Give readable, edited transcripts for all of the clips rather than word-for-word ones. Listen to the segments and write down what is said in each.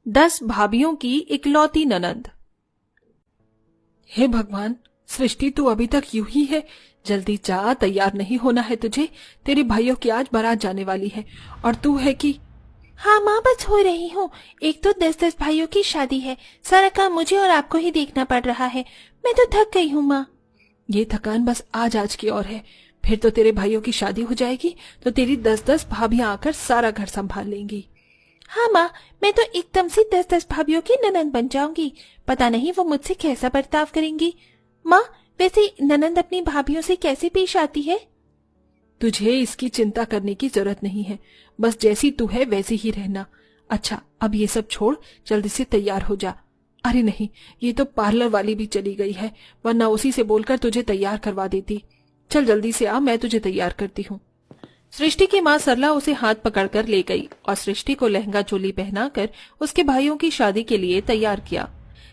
10 भाभियों की इकलौती ननंद। हे भगवान, सृष्टि तू अभी तक यूं ही है। जल्दी जा, तैयार नहीं होना है तुझे। तेरे भाइयों की आज बारात जाने वाली है और तू है कि। हाँ माँ, बस हो रही हूँ। एक तो 10-10 भाइयों की शादी है, सारा काम मुझे और आपको ही देखना पड़ रहा है। मैं तो थक गई हूँ माँ। ये थकान बस आज की और है, फिर तो तेरे भाइयों की शादी हो जाएगी तो तेरी 10-10 भाभियां आकर सारा घर संभाल लेंगी। हाँ माँ, मैं तो एकदम से 10-10 भाभियों की ननंद बन जाऊंगी। पता नहीं वो मुझसे कैसा बर्ताव करेंगी। माँ, वैसे ननंद अपनी भाभियों से कैसे पेश आती है? तुझे इसकी चिंता करने की जरूरत नहीं है, बस जैसी तू है वैसी ही रहना। अच्छा, अब ये सब छोड़, जल्दी से तैयार हो जा। अरे नहीं, ये तो पार्लर वाली भी चली गई है, वरना उसी से बोलकर तुझे तैयार करवा देती। चल जल्दी से आ, मैं तुझे तैयार करती हूँ। सृष्टि की माँ सरला उसे हाथ पकड़कर ले गई और सृष्टि को लहंगा चोली पहनाकर उसके भाइयों की शादी के लिए तैयार किया।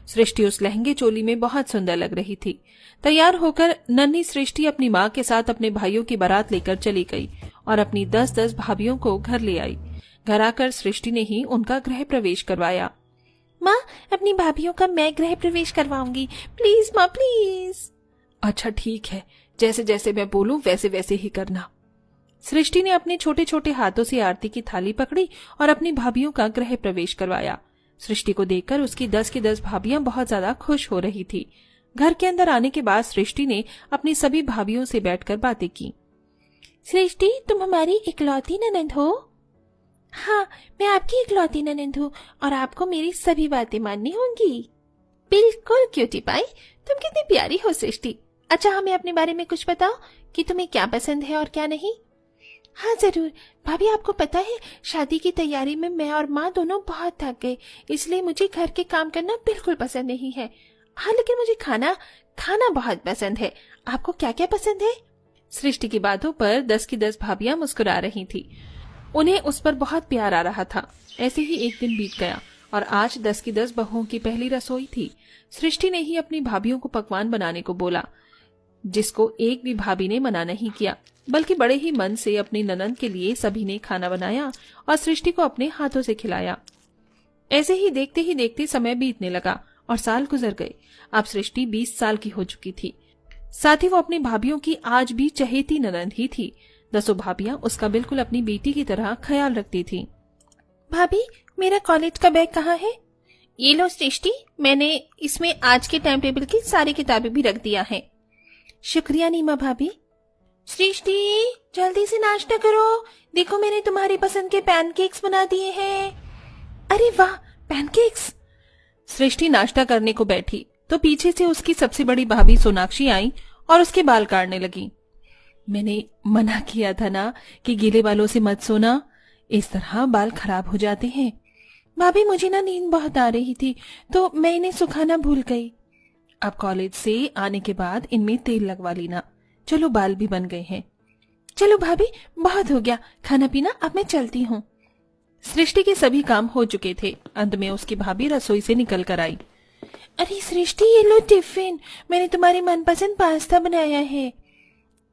सृष्टि उस लहंगे चोली में बहुत सुंदर लग रही थी। तैयार होकर नन्ही सृष्टि अपनी माँ के साथ अपने भाइयों की बारात लेकर चली गई और अपनी 10-10 भाभियों को घर ले आई। घर आकर सृष्टि ने ही उनका गृह प्रवेश करवाया। माँ, अपनी भाभियों का मैं गृह प्रवेश करवाऊंगी, प्लीज माँ, प्लीज। अच्छा ठीक है, जैसे जैसे मैं बोलूं वैसे वैसे ही करना। सृष्टि ने अपने छोटे छोटे हाथों से आरती की थाली पकड़ी और अपनी भाभियों का गृह प्रवेश करवाया। सृष्टि को देखकर उसकी 10 की 10 भाभियां बहुत ज्यादा खुश हो रही थी। घर के अंदर आने के बाद सृष्टि ने अपनी सभी भाभियों से बैठकर बातें की। सृष्टि, तुम हमारी इकलौती ननंद हो? हाँ, मैं आपकी इकलौती ननंद हूँ और आपको मेरी सभी बातें माननी होंगी। बिल्कुल क्यूटी पाई, तुम कितनी प्यारी हो सृष्टि। अच्छा, हमें अपने बारे में कुछ बताओ कि तुम्हें क्या पसंद है और क्या नहीं। हाँ जरूर भाभी, आपको पता है शादी की तैयारी में मैं और माँ दोनों बहुत थक गए, इसलिए मुझे घर के काम करना बिल्कुल पसंद नहीं है। हाँ, लेकिन मुझे खाना बहुत पसंद है। आपको क्या क्या पसंद है? सृष्टि की बातों पर 10 की 10 भाभियां मुस्कुरा रही थी। उन्हें उस पर बहुत प्यार आ रहा था। ऐसे ही एक दिन बीत गया और आज 10 की 10 बहुओं की पहली रसोई थी। सृष्टि ने ही अपनी भाभियों को पकवान बनाने को बोला, जिसको एक भी भाभी ने मना नहीं किया, बल्कि बड़े ही मन से अपनी ननंद के लिए सभी ने खाना बनाया और सृष्टि को अपने हाथों से खिलाया। ऐसे ही देखते समय बीतने लगा और साल गुजर गए। अब सृष्टि 20 साल की हो चुकी थी। साथ ही वो अपनी भाभियों की आज भी चहेती ननंद ही थी। 10 भाभियां उसका बिल्कुल अपनी बेटी की तरह ख्याल रखती थी। भाभी, मेरा कॉलेज का बैग कहाँ है? ये लो सृष्टि, मैंने इसमें आज के टाइम टेबल की सारी किताबें भी रख दिया है। शुक्रिया नीमा भाभी। सृष्टि, जल्दी से नाश्ता करो, देखो मैंने तुम्हारी पसंद के पैनकेक्स बना दिए हैं। अरे वाह, पैनकेक्स। सृष्टि नाश्ता करने को बैठी तो पीछे से उसकी सबसे बड़ी भाभी सोनाक्षी आई और उसके बाल काटने लगी। मैंने मना किया था ना कि गीले बालों से मत सोना, इस तरह बाल खराब हो जाते हैं। भाभी, मुझे ना नींद बहुत आ रही थी तो मैं इन्हें सुखाना भूल गई। अब कॉलेज से आने के बाद इनमें तेल लगवा लेना। चलो, बाल भी बन गए हैं। चलो भाभी, बहुत हो गया खाना पीना, अब मैं चलती हूँ। सृष्टि के सभी काम हो चुके थे। अंत में उसकी भाभी रसोई से निकल कर आई। अरे सृष्टि, ये लो टिफिन, मैंने तुम्हारी मनपसंद पास्ता बनाया है।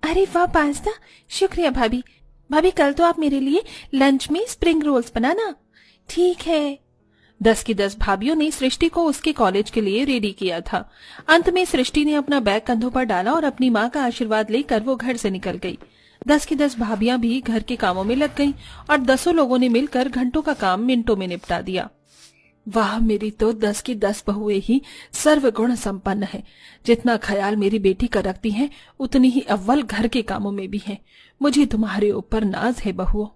अरे वाह, पास्ता, शुक्रिया भाभी। भाभी, कल तो आप मेरे लिए लंच में स्प्रिंग रोल्स बनाना। ठीक है। 10 की 10 भाभियों ने सृष्टि को उसके कॉलेज के लिए रेडी किया था। अंत में सृष्टि ने अपना बैग कंधों पर डाला और अपनी माँ का आशीर्वाद लेकर वो घर से निकल गई। 10 की 10 भाभियां भी घर के कामों में लग गईं और 10 लोगों ने मिलकर घंटों का काम मिनटों में निपटा दिया। वाह, मेरी तो 10 की 10 बहुएं ही सर्वगुण संपन्न है। जितना ख्याल मेरी बेटी का रखती हैं, उतनी ही अव्वल घर के कामों में भी है। मुझे तुम्हारे ऊपर नाज है बहुओं।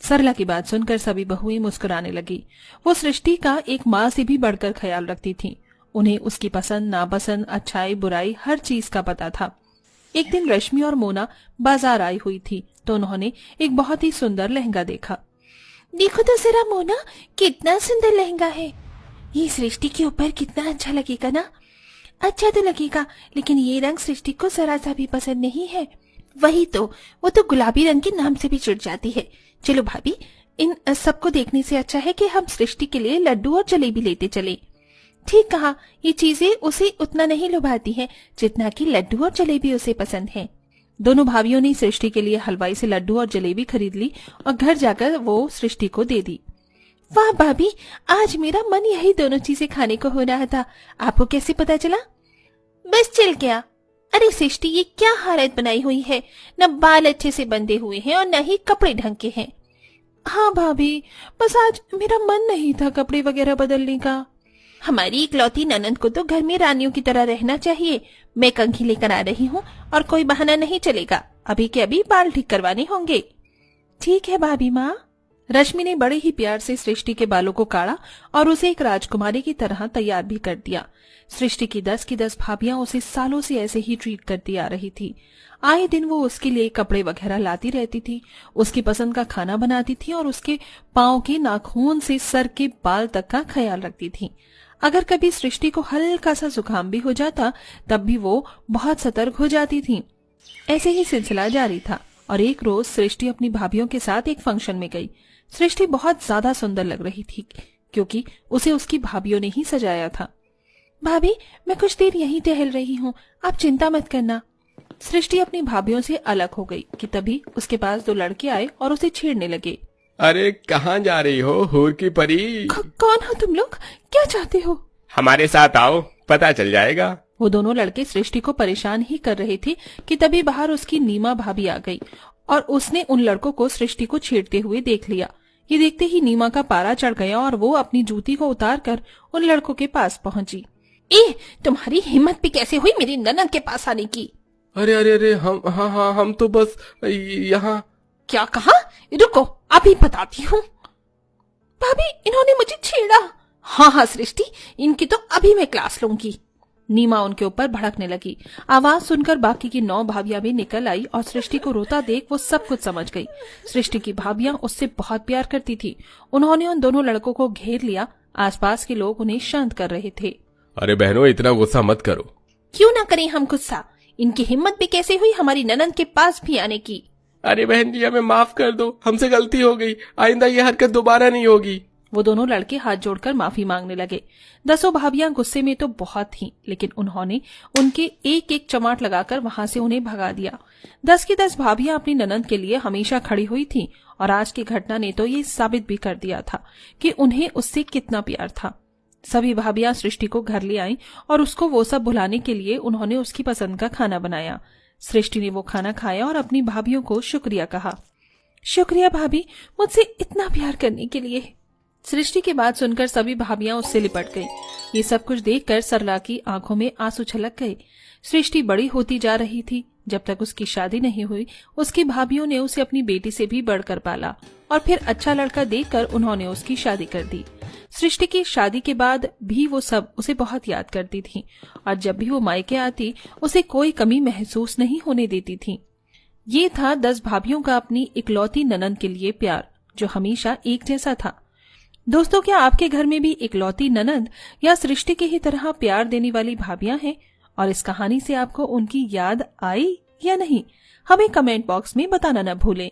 सरला की बात सुनकर सभी बहुएं मुस्कुराने लगी। वो सृष्टि का एक माँ से भी बढ़कर ख्याल रखती थी। उन्हें उसकी पसंद नापसंद, अच्छाई बुराई हर चीज का पता था। एक दिन रश्मि और मोना बाजार आई हुई थी तो उन्होंने एक बहुत ही सुंदर लहंगा देखा। देखो तो जरा मोना, कितना सुंदर लहंगा है। ये सृष्टि के ऊपर कितना अच्छा लगेगा ना। अच्छा तो लगेगा, लेकिन ये रंग सृष्टि को जरा सा भी पसंद नहीं है। वही तो, वो तो गुलाबी रंग के नाम से भी चिढ़ जाती है। चलो भाभी, इन सबको देखने से अच्छा है कि हम सृष्टि के लिए लड्डू और जलेबी लेते चले। ठीक कहा, ये चीजें उसे उतना नहीं लुभाती हैं जितना कि लड्डू और जलेबी उसे पसंद है। दोनों भाभियों ने सृष्टि के लिए हलवाई से लड्डू और जलेबी खरीद ली और घर जाकर वो सृष्टि को दे दी। वाह भाभी, आज मेरा मन यही दोनों चीजें खाने को हो रहा था। आपको कैसे पता चला? बस चल गया। अरे सृष्टि, ये क्या हालत बनाई हुई है, न बाल अच्छे से बंधे हुए हैं और न ही कपड़े ढंग के हैं। हाँ भाभी, बस आज मेरा मन नहीं था कपड़े वगैरह बदलने का। हमारी इकलौती ननंद को तो घर में रानियों की तरह रहना चाहिए। मैं कंघी लेकर आ रही हूँ और कोई बहाना नहीं चलेगा। अभी के अभी बाल ठीक करवाने होंगे। ठीक है भाभी माँ। रश्मि ने बड़े ही प्यार से सृष्टि के बालों को काढ़ा और उसे एक राजकुमारी की तरह तैयार भी कर दिया। सृष्टि की 10 भाभियां उसे सालों से ऐसे ही ट्रीट करती आ रही थी। आए दिन वो उसके लिए कपड़े वगैरह लाती रहती थी, उसकी पसंद का खाना बनाती थी और उसके पांव के नाखून से सर के बाल तक का ख्याल रखती थी। अगर कभी सृष्टि को हल्का सा जुकाम भी हो जाता तब भी वो बहुत सतर्क हो जाती थी। ऐसे ही सिलसिला जारी था और एक रोज सृष्टि अपनी भाभियों के साथ एक फंक्शन में गई। सृष्टि बहुत ज्यादा सुंदर लग रही थी क्योंकि उसे उसकी भाभियों ने ही सजाया था। भाभी, मैं कुछ देर यहीं टहल रही हूँ, आप चिंता मत करना। सृष्टि अपनी भाभियों से अलग हो गई कि तभी उसके पास 2 लड़के आए और उसे छेड़ने लगे। अरे कहाँ जा रही हो हूर की परी? कौन हो तुम लोग? क्या चाहते हो? हमारे साथ आओ, पता चल जाएगा। वो दोनों लड़के सृष्टि को परेशान ही कर रहे थे कि तभी बाहर उसकी नीमा भाभी आ गई और उसने उन लड़कों को सृष्टि को छेड़ते हुए देख लिया। ये देखते ही नीमा का पारा चढ़ गया और वो अपनी जूती को उतारकर उन लड़कों के पास पहुंची। तुम्हारी हिम्मत भी कैसे हुई मेरी ननद के पास आने की? अरे अरे अरे हम तो बस यहाँ। क्या कहा? रुको, अभी बताती हूँ। भाभी, इन्होंने मुझे छेड़ा। हाँ सृष्टि, इनकी तो अभी मैं क्लास लूंगी। नीमा उनके ऊपर भड़कने लगी। आवाज सुनकर बाकी की 9 भाभियां भी निकल आई और सृष्टि को रोता देख वो सब कुछ समझ गई। सृष्टि की भाभियां उससे बहुत प्यार करती थी। उन्होंने उन दोनों लड़कों को घेर लिया। आसपास के लोग उन्हें शांत कर रहे थे। अरे बहनों, इतना गुस्सा मत करो। क्यों ना करें हम गुस्सा? इनकी हिम्मत भी कैसे हुई हमारी ननंद के पास भी आने की? अरे बहन जी, हमें माफ कर दो, हमसे गलती हो गई, आइंदा ये हरकत दोबारा नहीं होगी। वो दोनों लड़के हाथ जोड़कर माफी मांगने लगे। 10 भाभियां गुस्से में तो बहुत थीं, लेकिन उन्होंने उनके एक एक चमाट लगाकर वहां से उन्हें भगा दिया। 10 की 10 भाभियां अपनी ननंद के लिए हमेशा खड़ी हुई थीं और आज की घटना ने तो ये साबित भी कर दिया था कि उन्हें उससे कितना प्यार था। सभी भाभियां सृष्टि को घर ले आईं और उसको वो सब भुलाने के लिए उन्होंने उसकी पसंद का खाना बनाया। सृष्टि ने वो खाना खाया और अपनी भाभियों को शुक्रिया कहा। शुक्रिया भाभी, मुझसे इतना प्यार करने के लिए। सृष्टि की बात सुनकर सभी भाभियां उससे लिपट गईं। ये सब कुछ देखकर सरला की आंखों में आंसू छलक गए। सृष्टि बड़ी होती जा रही थी। जब तक उसकी शादी नहीं हुई, उसकी भाभियों ने उसे अपनी बेटी से भी बढ़कर पाला और फिर अच्छा लड़का देखकर उन्होंने उसकी शादी कर दी। सृष्टि की शादी के बाद भी वो सब उसे बहुत याद करती थी और जब भी वो मायके आती उसे कोई कमी महसूस नहीं होने देती थी। ये था 10 भाभियों का अपनी इकलौती ननंद के लिए प्यार, जो हमेशा एक जैसा था। दोस्तों, क्या आपके घर में भी इकलौती ननंद या सृष्टि की ही तरह प्यार देने वाली भाभियां हैं और इस कहानी से आपको उनकी याद आई या नहीं? हमें कमेंट बॉक्स में बताना न भूलें।